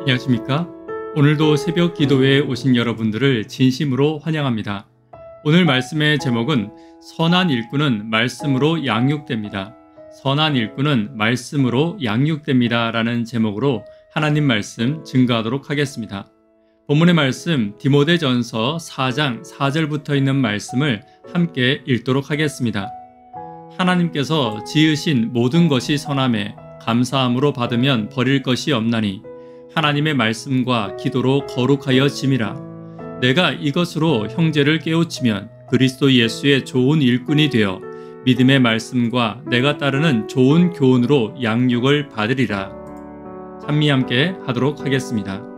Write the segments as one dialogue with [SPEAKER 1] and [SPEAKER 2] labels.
[SPEAKER 1] 안녕하십니까? 오늘도 새벽 기도회에 오신 여러분들을 진심으로 환영합니다. 오늘 말씀의 제목은 선한 일꾼은 말씀으로 양육됩니다. 선한 일꾼은 말씀으로 양육됩니다 라는 제목으로 하나님 말씀 증거하도록 하겠습니다. 본문의 말씀 디모데전서 4장 4절부터 있는 말씀을 함께 읽도록 하겠습니다. 하나님께서 지으신 모든 것이 선함에 감사함으로 받으면 버릴 것이 없나니 하나님의 말씀과 기도로 거룩하여 짐이라. 내가 이것으로 형제를 깨우치면 그리스도 예수의 좋은 일꾼이 되어 믿음의 말씀과 내가 따르는 좋은 교훈으로 양육을 받으리라. 찬미 함께 하도록 하겠습니다.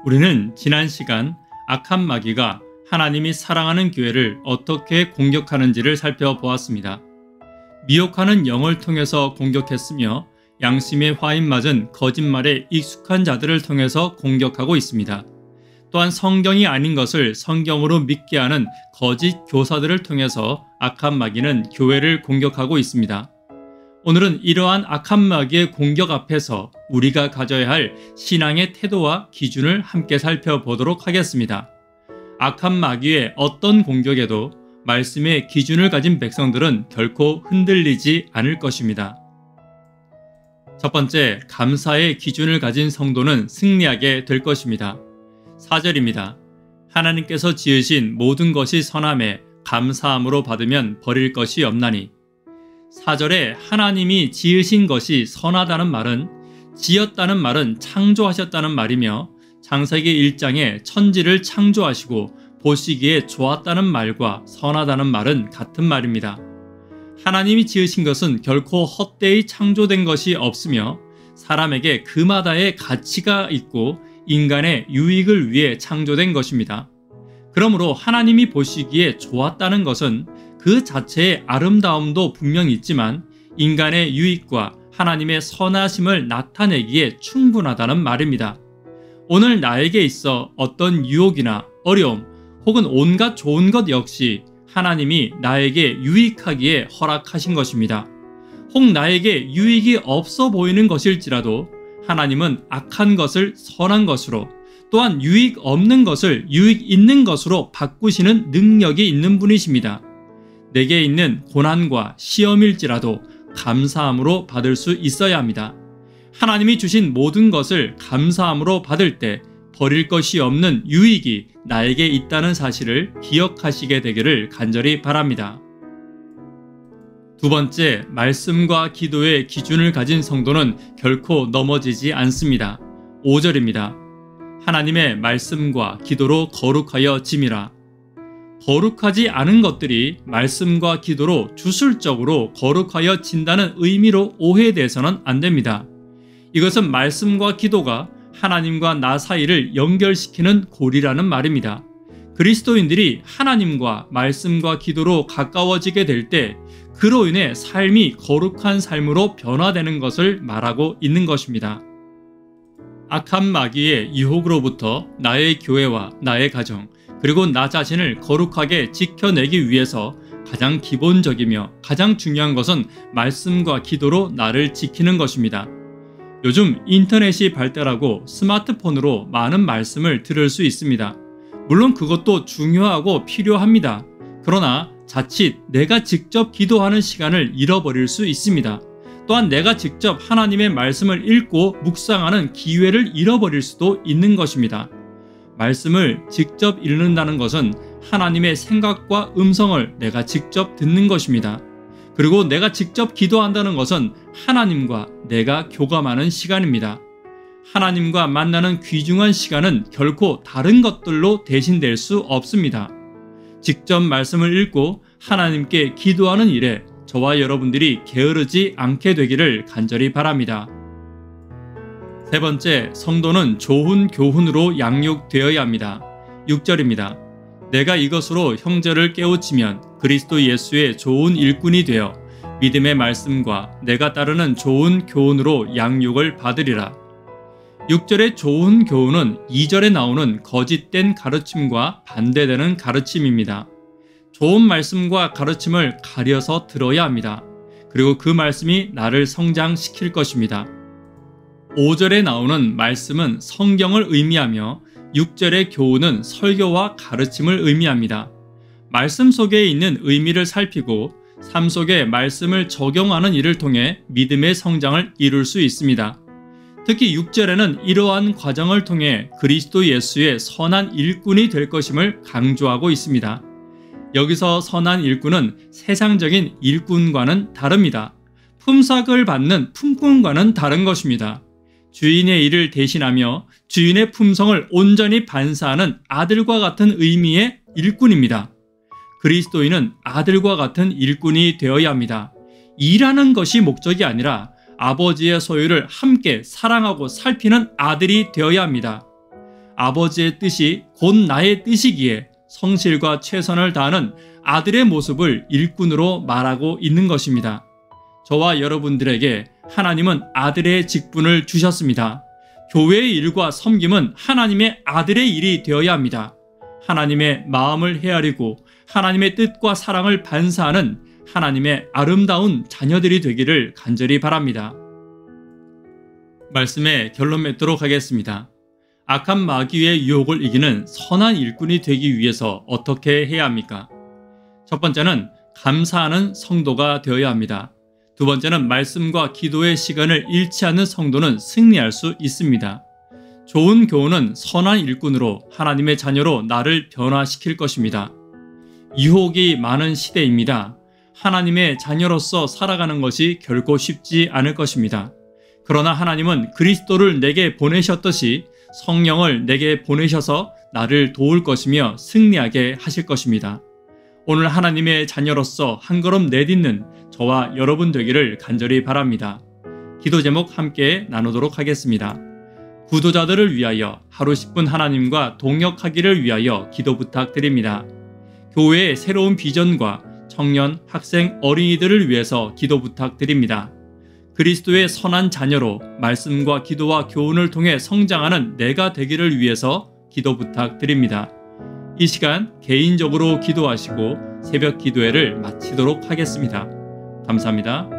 [SPEAKER 1] 우리는 지난 시간 악한 마귀가 하나님이 사랑하는 교회를 어떻게 공격하는지를 살펴보았습니다. 미혹하는 영을 통해서 공격했으며 양심의 화인 맞은 거짓말에 익숙한 자들을 통해서 공격하고 있습니다. 또한 성경이 아닌 것을 성경으로 믿게 하는 거짓 교사들을 통해서 악한 마귀는 교회를 공격하고 있습니다. 오늘은 이러한 악한 마귀의 공격 앞에서 우리가 가져야 할 신앙의 태도와 기준을 함께 살펴보도록 하겠습니다. 악한 마귀의 어떤 공격에도 말씀의 기준을 가진 백성들은 결코 흔들리지 않을 것입니다. 첫 번째, 감사의 기준을 가진 성도는 승리하게 될 것입니다. 4절입니다. 하나님께서 지으신 모든 것이 선함에 감사함으로 받으면 버릴 것이 없나니. 4절에 하나님이 지으신 것이 선하다는 말은 지었다는 말은 창조하셨다는 말이며 창세기 1장에 천지를 창조하시고 보시기에 좋았다는 말과 선하다는 말은 같은 말입니다. 하나님이 지으신 것은 결코 헛되이 창조된 것이 없으며 사람에게 그마다의 가치가 있고 인간의 유익을 위해 창조된 것입니다. 그러므로 하나님이 보시기에 좋았다는 것은 그 자체의 아름다움도 분명히 있지만 인간의 유익과 하나님의 선하심을 나타내기에 충분하다는 말입니다. 오늘 나에게 있어 어떤 유혹이나 어려움 혹은 온갖 좋은 것 역시 하나님이 나에게 유익하기에 허락하신 것입니다. 혹 나에게 유익이 없어 보이는 것일지라도 하나님은 악한 것을 선한 것으로 또한 유익 없는 것을 유익 있는 것으로 바꾸시는 능력이 있는 분이십니다. 내게 있는 고난과 시험일지라도 감사함으로 받을 수 있어야 합니다. 하나님이 주신 모든 것을 감사함으로 받을 때 버릴 것이 없는 유익이 나에게 있다는 사실을 기억하시게 되기를 간절히 바랍니다. 두 번째, 말씀과 기도의 기준을 가진 성도는 결코 넘어지지 않습니다. 5절입니다. 하나님의 말씀과 기도로 거룩하여 짐이라. 거룩하지 않은 것들이 말씀과 기도로 주술적으로 거룩하여 진다는 의미로 오해돼서는 안 됩니다. 이것은 말씀과 기도가 하나님과 나 사이를 연결시키는 고리라는 말입니다. 그리스도인들이 하나님과 말씀과 기도로 가까워지게 될 때 그로 인해 삶이 거룩한 삶으로 변화되는 것을 말하고 있는 것입니다. 악한 마귀의 유혹으로부터 나의 교회와 나의 가정, 그리고 나 자신을 거룩하게 지켜내기 위해서 가장 기본적이며 가장 중요한 것은 말씀과 기도로 나를 지키는 것입니다. 요즘 인터넷이 발달하고 스마트폰으로 많은 말씀을 들을 수 있습니다. 물론 그것도 중요하고 필요합니다. 그러나 자칫 내가 직접 기도하는 시간을 잃어버릴 수 있습니다. 또한 내가 직접 하나님의 말씀을 읽고 묵상하는 기회를 잃어버릴 수도 있는 것입니다. 말씀을 직접 읽는다는 것은 하나님의 생각과 음성을 내가 직접 듣는 것입니다. 그리고 내가 직접 기도한다는 것은 하나님과 내가 교감하는 시간입니다. 하나님과 만나는 귀중한 시간은 결코 다른 것들로 대신될 수 없습니다. 직접 말씀을 읽고 하나님께 기도하는 일에 저와 여러분들이 게으르지 않게 되기를 간절히 바랍니다. 세 번째, 성도는 좋은 교훈으로 양육되어야 합니다. 6절입니다. 내가 이것으로 형제를 깨우치면 그리스도 예수의 좋은 일꾼이 되어 믿음의 말씀과 내가 따르는 좋은 교훈으로 양육을 받으리라. 6절의 좋은 교훈은 2절에 나오는 거짓된 가르침과 반대되는 가르침입니다. 좋은 말씀과 가르침을 가려서 들어야 합니다. 그리고 그 말씀이 나를 성장시킬 것입니다. 5절에 나오는 말씀은 성경을 의미하며 6절의 교훈은 설교와 가르침을 의미합니다. 말씀 속에 있는 의미를 살피고 삶 속에 말씀을 적용하는 일을 통해 믿음의 성장을 이룰 수 있습니다. 특히 6절에는 이러한 과정을 통해 그리스도 예수의 선한 일꾼이 될 것임을 강조하고 있습니다. 여기서 선한 일꾼은 세상적인 일꾼과는 다릅니다. 품삯을 받는 품꾼과는 다른 것입니다. 주인의 일을 대신하며 주인의 품성을 온전히 반사하는 아들과 같은 의미의 일꾼입니다. 그리스도인은 아들과 같은 일꾼이 되어야 합니다. 일하는 것이 목적이 아니라 아버지의 소유를 함께 사랑하고 살피는 아들이 되어야 합니다. 아버지의 뜻이 곧 나의 뜻이기에 성실과 최선을 다하는 아들의 모습을 일꾼으로 말하고 있는 것입니다. 저와 여러분들에게 하나님은 아들의 직분을 주셨습니다. 교회의 일과 섬김은 하나님의 아들의 일이 되어야 합니다. 하나님의 마음을 헤아리고 하나님의 뜻과 사랑을 반사하는 하나님의 아름다운 자녀들이 되기를 간절히 바랍니다. 말씀의 결론 맺도록 하겠습니다. 악한 마귀의 유혹을 이기는 선한 일꾼이 되기 위해서 어떻게 해야 합니까? 첫 번째는 감사하는 성도가 되어야 합니다. 두 번째는 말씀과 기도의 시간을 잃지 않는 성도는 승리할 수 있습니다. 좋은 교훈은 선한 일꾼으로 하나님의 자녀로 나를 변화시킬 것입니다. 유혹이 많은 시대입니다. 하나님의 자녀로서 살아가는 것이 결코 쉽지 않을 것입니다. 그러나 하나님은 그리스도를 내게 보내셨듯이 성령을 내게 보내셔서 나를 도울 것이며 승리하게 하실 것입니다. 오늘 하나님의 자녀로서 한 걸음 내딛는 저와 여러분 되기를 간절히 바랍니다. 기도 제목 함께 나누도록 하겠습니다. 구도자들을 위하여 하루 10분 하나님과 동역하기를 위하여 기도 부탁드립니다. 교회의 새로운 비전과 청년, 학생, 어린이들을 위해서 기도 부탁드립니다. 그리스도의 선한 자녀로 말씀과 기도와 교훈을 통해 성장하는 내가 되기를 위해서 기도 부탁드립니다. 이 시간 개인적으로 기도하시고 새벽 기도회를 마치도록 하겠습니다. 감사합니다.